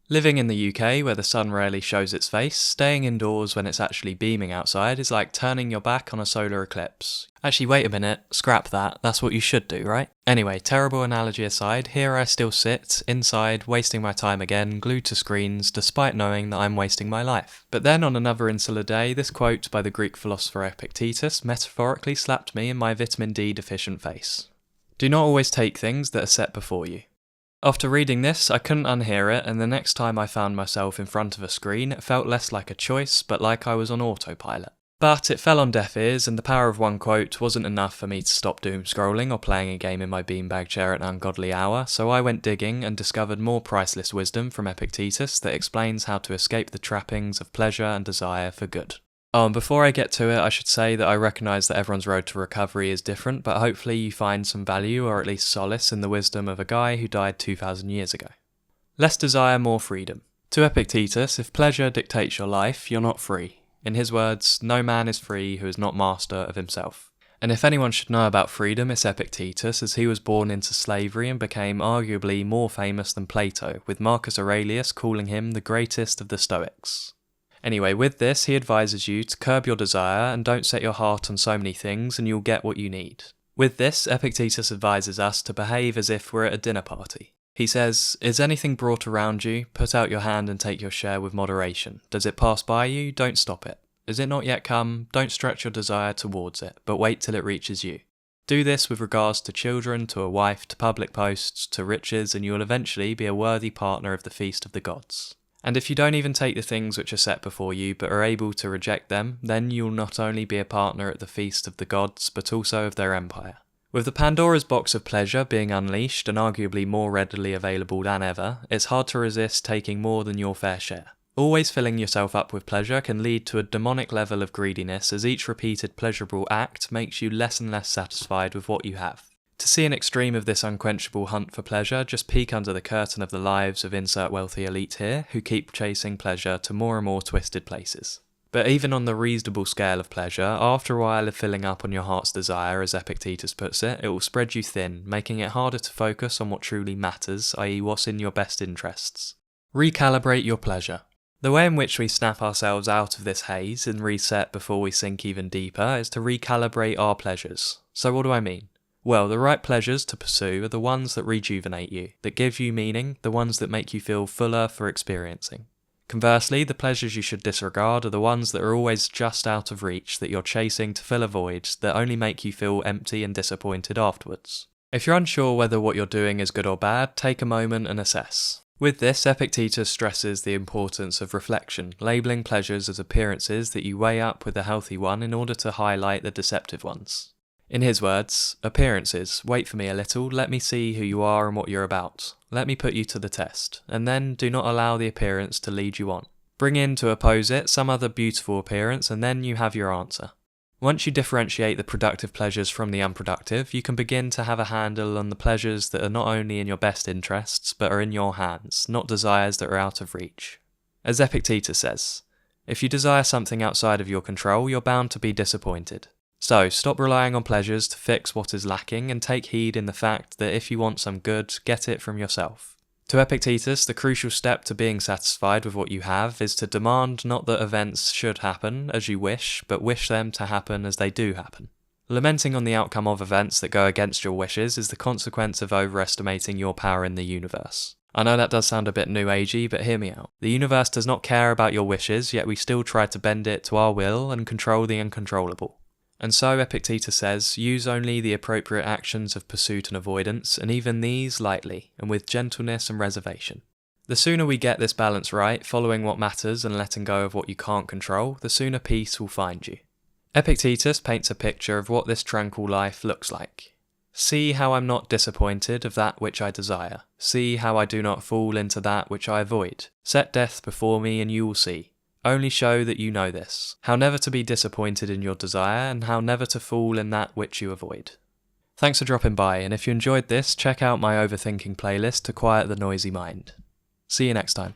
Living in the UK, where the sun rarely shows its face, staying indoors when it's actually beaming outside is like turning your back on a solar eclipse. Actually, wait a minute, scrap that, that's what you should do, right? Anyway, terrible analogy aside, here I still sit, inside, wasting my time again, glued to screens, despite knowing that I'm wasting my life. But then on another insular day, this quote by the Greek philosopher Epictetus metaphorically slapped me in my vitamin D deficient face. Do not always take things that are set before you. After reading this, I couldn't unhear it, and the next time I found myself in front of a screen, it felt less like a choice, but like I was on autopilot. But it fell on deaf ears, and the power of one quote wasn't enough for me to stop doom scrolling or playing a game in my beanbag chair at an ungodly hour, so I went digging and discovered more priceless wisdom from Epictetus that explains how to escape the trappings of pleasure and desire for good. Oh, and before I get to it, I should say that I recognise that everyone's road to recovery is different, but hopefully you find some value or at least solace in the wisdom of a guy who died 2,000 years ago. Less desire, more freedom. To Epictetus, if pleasure dictates your life, you're not free. In his words, no man is free who is not master of himself. And if anyone should know about freedom, it's Epictetus, as he was born into slavery and became arguably more famous than Plato, with Marcus Aurelius calling him the greatest of the Stoics. Anyway, with this, he advises you to curb your desire and don't set your heart on so many things and you'll get what you need. With this, Epictetus advises us to behave as if we're at a dinner party. He says, "Is anything brought around you? Put out your hand and take your share with moderation. Does it pass by you? Don't stop it. Is it not yet come? Don't stretch your desire towards it, but wait till it reaches you. Do this with regards to children, to a wife, to public posts, to riches, and you will eventually be a worthy partner of the feast of the gods. And if you don't even take the things which are set before you, but are able to reject them, then you'll not only be a partner at the feast of the gods, but also of their empire." With the Pandora's box of pleasure being unleashed and arguably more readily available than ever, it's hard to resist taking more than your fair share. Always filling yourself up with pleasure can lead to a demonic level of greediness, as each repeated pleasurable act makes you less and less satisfied with what you have. To see an extreme of this unquenchable hunt for pleasure, just peek under the curtain of the lives of insert wealthy elite here, who keep chasing pleasure to more and more twisted places. But even on the reasonable scale of pleasure, after a while of filling up on your heart's desire, as Epictetus puts it, it will spread you thin, making it harder to focus on what truly matters, i.e. what's in your best interests. Recalibrate your pleasure. The way in which we snap ourselves out of this haze and reset before we sink even deeper is to recalibrate our pleasures. So what do I mean? Well, the right pleasures to pursue are the ones that rejuvenate you, that give you meaning, the ones that make you feel fuller for experiencing. Conversely, the pleasures you should disregard are the ones that are always just out of reach, that you're chasing to fill a void, that only make you feel empty and disappointed afterwards. If you're unsure whether what you're doing is good or bad, take a moment and assess. With this, Epictetus stresses the importance of reflection, labelling pleasures as appearances that you weigh up with a healthy one in order to highlight the deceptive ones. In his words, appearances, wait for me a little, let me see who you are and what you're about. Let me put you to the test, and then do not allow the appearance to lead you on. Bring in to oppose it some other beautiful appearance, and then you have your answer. Once you differentiate the productive pleasures from the unproductive, you can begin to have a handle on the pleasures that are not only in your best interests, but are in your hands, not desires that are out of reach. As Epictetus says, if you desire something outside of your control, you're bound to be disappointed. So, stop relying on pleasures to fix what is lacking and take heed in the fact that if you want some good, get it from yourself. To Epictetus, the crucial step to being satisfied with what you have is to demand not that events should happen as you wish, but wish them to happen as they do happen. Lamenting on the outcome of events that go against your wishes is the consequence of overestimating your power in the universe. I know that does sound a bit new agey, but hear me out. The universe does not care about your wishes, yet we still try to bend it to our will and control the uncontrollable. And so Epictetus says, use only the appropriate actions of pursuit and avoidance, and even these lightly, and with gentleness and reservation. The sooner we get this balance right, following what matters and letting go of what you can't control, the sooner peace will find you. Epictetus paints a picture of what this tranquil life looks like. See how I'm not disappointed of that which I desire. See how I do not fall into that which I avoid. Set death before me and you will see. Only show that you know this, how never to be disappointed in your desire and how never to fall in that which you avoid. Thanks for dropping by, and if you enjoyed this, check out my overthinking playlist to quiet the noisy mind. See you next time.